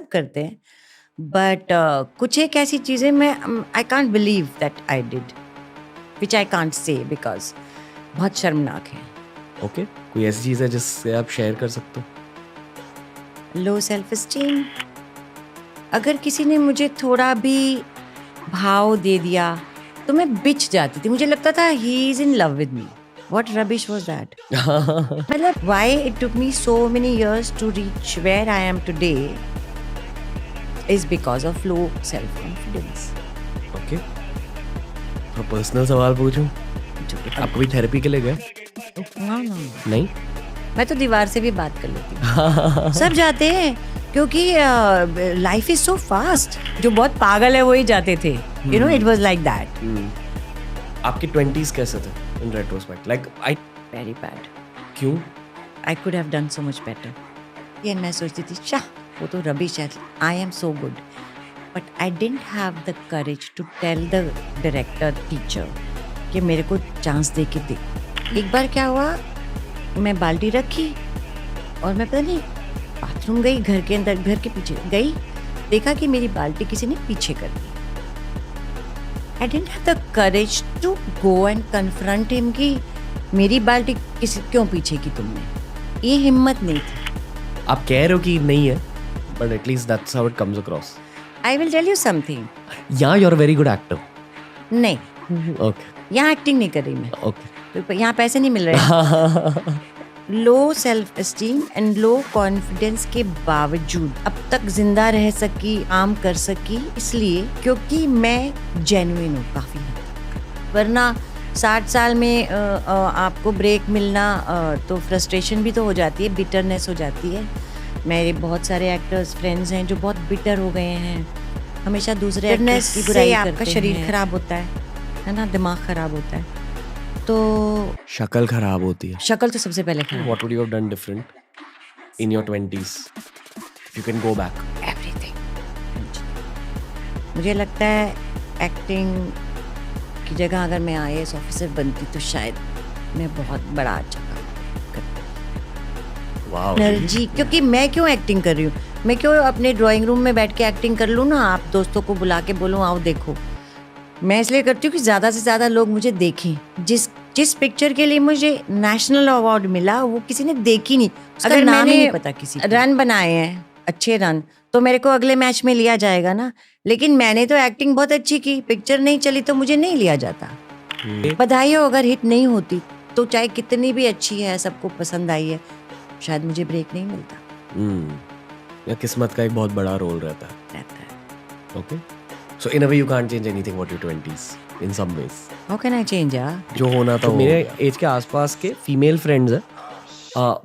सब करते हैं, बट कुछ एक ऐसी चीज़ें मैं I can't believe that I did, which I can't say because बहुत शर्मनाक है। ओके, कोई ऐसी चीज़ है जिससे आप शेयर कर सकते हो? Low self esteem. अगर किसी ने मुझे थोड़ा भी भाव दे दिया तो मैं बिच जाती थी, मुझे लगता था he is in love with me. What rubbish was that? मतलब why it took me so many years to reach where I am today is because of low self confidence. Okay, तो पर्सनल सवाल पूछूं, आप कभी therapy के लिए गए? नहीं? मैं तो दीवार से भी बात कर लेती हूँ। सब जाते हैं क्योंकि लाइफ इज सो फास्ट। जो बहुत पागल है वही जाते थे, you know, it was like that. आपके 20s कैसे थे in retrospect? Like I very bad. क्यों? I could have done so much better. ये मैं सोचती थी शाह वो तो रबिश है, I am so good, but I didn't have the courage to tell the director teacher कि मेरे को चांस दे के दे। एक बार क्या हुआ, मैं बाल्टी रखी और मैं पता नहीं बाथरूम गई, घर के अंदर, घर के पीछे गई, देखा कि मेरी बाल्टी किसी ने पीछे कर दी। I didn't have the courage to go and confront him कि मेरी बाल्टी किसी क्यों पीछे की तुमने, ये हिम्मत नहीं थी। आप कह रहे हो कि नहीं है, but at least that's how it comes across. I will tell you something. या you are a very good actor. नहीं, ओके यहाँ एक्टिंग नहीं कर रही मैं, ओके। तो यहाँ पैसे नहीं मिल रहे। Low self esteem and low confidence के बावजूद अब तक जिंदा रह सकी, काम कर सकी, इसलिए क्योंकि मैं जेन्युइन हूँ काफ़ी हद तक। वरना 60 साल में आपको ब्रेक मिलना तो फ्रस्ट्रेशन भी तो हो जाती है, बिटरनेस हो जाती है। मेरे बहुत सारे एक्टर्स फ्रेंड्स हैं जो बहुत बिटर हो गए हैं, हमेशा दूसरे एक्टर्स की बुराई करते हैं। आपका शरीर खराब होता है ना, दिमाग खराब होता है, तो शक्ल खराब होती है। शक्ल तो सबसे पहले खराब। What would you have done different in your 20s if you can go back? Everything. मुझे लगता है एक्टिंग की जगह अगर मैं IAS ऑफिसर बनती तो शायद मैं बहुत बड़ा अच्छा काम करती। वाओ। एनर्जी, क्योंकि मैं क्यों एक्टिंग कर रही हूँ, मैं क्यों अपने ड्राइंग रूम में बैठ के एक्टिंग कर लूँ ना, आप दोस्तों को बुला के बोलूँ आओ देखो। मैं इसलिए करती हूँ कि ज़्यादा से ज़्यादा लोग मुझे देखें। जिस पिक्चर के लिए मुझे नेशनल अवार्ड मिला वो किसी ने देखी नहीं, अगर नाम ही नहीं पता किसी को। रन बनाए हैं अच्छे रन तो मेरे को अगले मैच में लिया जाएगा ना, लेकिन मैंने तो एक्टिंग बहुत अच्छी की, पिक्चर नहीं चली तो मुझे नहीं लिया जाता। बधाई हो, अगर हिट नहीं होती तो चाहे कितनी भी अच्छी है, सबको पसंद आई है, शायद मुझे ब्रेक नहीं मिलता। किस्मत का एक बहुत बड़ा रोल रहता है। Okay, so in a way you can't change anything about your 20s in some ways. How can I change? जो होना था मेरे एज के आसपास के फीमेल फ्रेंड्स हैं,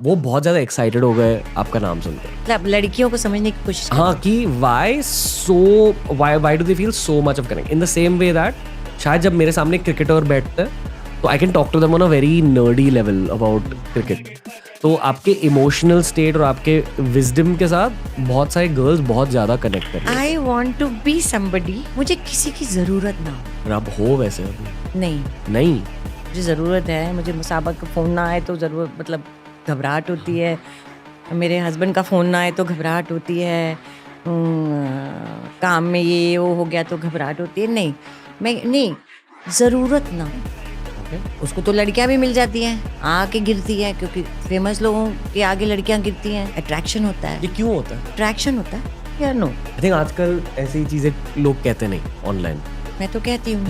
वो बहुत ज़्यादा एक्साइटेड हो गए आपका नाम सुनकर। मतलब लड़कियों को समझने की कोशिश। हाँ, कि why do they feel so much of connect in the same way that शायद जब मेरे सामने क्रिकेटर बैठते हैं तो I can talk to them on a very nerdy level about cricket. तो आपके इमोशनल स्टेट और आपके विजडम के साथ बहुत सारे गर्ल्स बहुत ज्यादा कनेक्ट कर रही हैं। I want to be somebody, मुझे किसी की जरूरत ना हो। और आप हो वैसे अभी? नहीं, मुझे जरूरत है। मुझे मुसाबक का फोन ना आए तो जरूरत, मतलब घबराहट होती है। मेरे हस्बैंड का फोन ना आए तो घबराहट होती है। काम में ये वो हो गया तो घबराहट होती है। नहीं, जरूरत ना हो। उसको तो लड़कियां भी मिल जाती हैं, आके गिरती है, क्योंकि फेमस लोगों के आगे लड़कियां गिरती हैं। अट्रैक्शन होता है। ये क्यों होता है? अट्रैक्शन होता है या नो? आई थिंक आजकल ऐसी चीजें लोग कहते नहीं ऑनलाइन। मैं तो कहती हूँ।